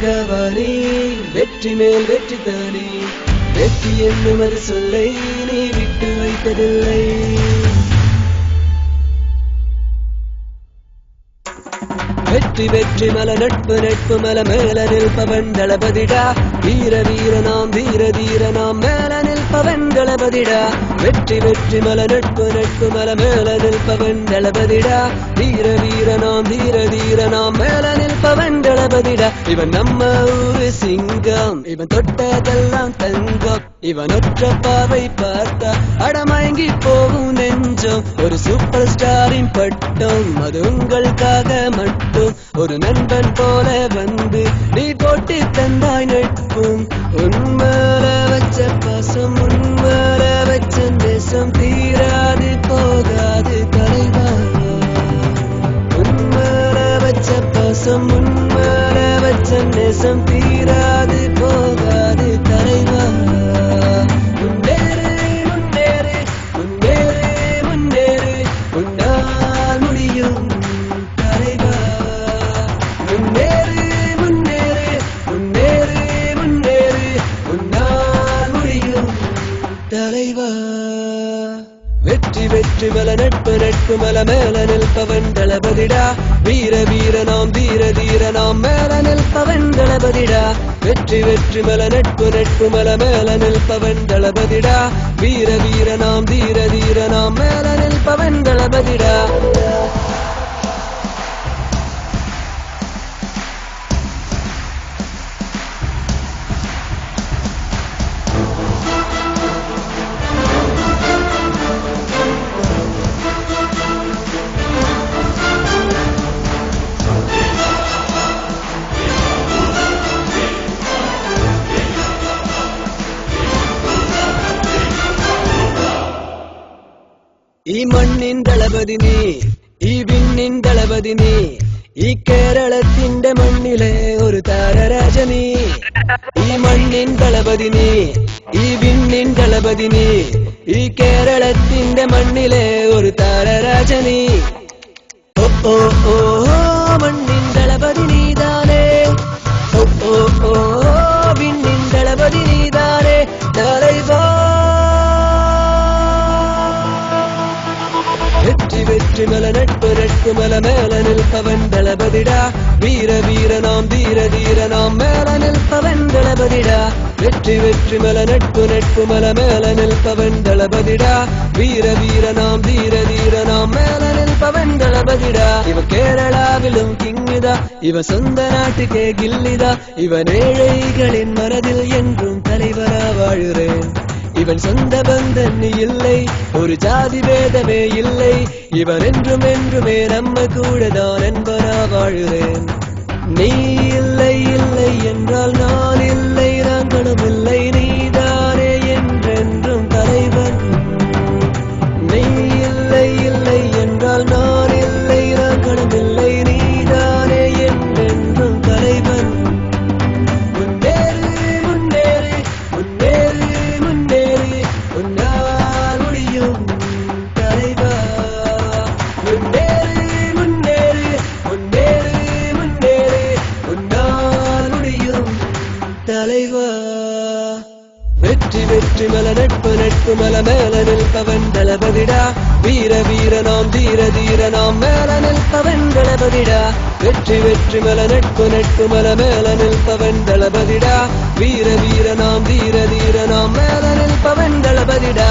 வீரவானே வெற்றி மேல் வெற்றி தானே வெற்றி என்னும் அது சொல்லை நீ விட்டு வைத்ததில்லை வெற்றி வெற்றி மல நட்பு நட்பு மல மேல நிற்பவன் தளபதிடா வீர வீர நாம் தீர தீர நாம் மேல நிற்பவன் தளபதிடா வெற்றி வெற்றி மல நட்பு நட்பு மல மேல நிற்பவன் தளபதிடா வீர வீர நாம் தீர தீர நாம் மேல நிற்பவன் தளபதிடா இவன் நம்ம ஊரு சிங்கம் இவன் தொட்டதெல்லாம் தங்கம் இவன் ஒற்ற பார்வை பார்த்தா அடமயங்கி போகும் நெஞ்சம் ஒரு சூப்பர் ஸ்டாரின் பட்டம் அது உங்களுக்காக மட்டும் ஒரு நண்பன் போல வந்து நீ போட்டு தந்தாய் நட்பும் உன்மேல வச்ச பாசம் உன்மேல வச்ச நேசம் தீராது போகாது தலைவா உன்மேல வச்ச பாசம் உன்மேல வச்ச நேசம் தீராது போகாது தலைவா முன்னேறு முன்னேறு முன்னேறு முன்னேறு உன்னால் முடியும் தலைவா முன்னேறு முன்னேறு முன்னேறு முன்னேறு உன்னால் முடியும் தலைவா வெற்றி வெற்றி மல நட்பு நட்பு மல மேல நிற்பவன் தளபதிடா வீர வீர நாம் தீர தீர நாம் மேல நிற்பவன் தளபதிடா வெற்றி வெற்றி மல நட்பு நட்பு மல மேல நிற்பவன் தளபதிடா வீர வீர நாம் தீர தீர நாம் மேல நிற்பவன் தளபதிடா ഈ മണ്ണിൻ ദളപതി നീ ഈ വിണ്ണിൻ ദളപതി നീ ഈ കേരളത്തിന്റെ മണ്ണിലെ ഒരു താരരാജനീ ഈ മണ്ണിൻ ദളപതി നീ ഈ വിണ്ണിൻ ദളപതി നീ ഈ കേരളത്തിന്റെ മണ്ണിലെ ഒരു താരരാജനീ ഓ ഓ ഓ മണ്ണിൻ ദളപതി നീതാനേ ഓ ഓ ഓ വിണ്ണിൻ ദളപതി നീതാനേ தலைவா வெற்றி வெற்றி மல நட்பு நட்பு மல மேல நிற்பவன் தளபதிடா வீர வீர நாம் தீர தீர நாம் மேல நிற்பவன் தளபதிடா வெற்றி வெற்றி மல நட்பு நட்பு மல மேல நிற்பவன் தளபதிடா வீர வீர நாம் தீர தீர நாம் மேல நிற்பவன் தளபதிடா இவ கேரளாவிலும் கிங்குதா இவ சொந்த நாட்டுக்கே கில்லிதா இவன் ஏழைகளின் மனதில் என்றும் தலைவரா வாழுறேன் இவன் சொந்த பந்தன் இல்லை ஒரு ஜாதி பேதமே இல்லை இவன் என்றும் என்றுமே நம்ம கூடதான் என்பனா வாழுறேன் நீ இல்லை இல்லை என்றால் நான் இல்லை நாங்களும் இல்லை நீதானே என்றென்றும் தலைவன் நீ இல்லை இல்லை என்றால் நான் இல்லை நாங்களும் இல்லை நீதானே என்றென்றும் தலைவன் முன்னேறு முன்னேறு முன்னேறு முன்னேறு உன்னால் முடியும் தலைவா முன்னேறு முன்னேறு முன்னேறு முன்னேறு உன்னால் முடியும் தலைவா வெற்றி வெற்றி மல நட்பு நட்பு மல மேல நிற்பவன் தளபதிடா வீர வீர நாம் தீர தீர நாம் மேல நிற்பவன் தளபதிடா வெற்றி வெற்றி மல நட்பு நட்பு மல மேல நிற்பவன் தளபதிடா வீர வீர நாம் தீர தீர நாம் மேல நிற்பவன் தளபதிடா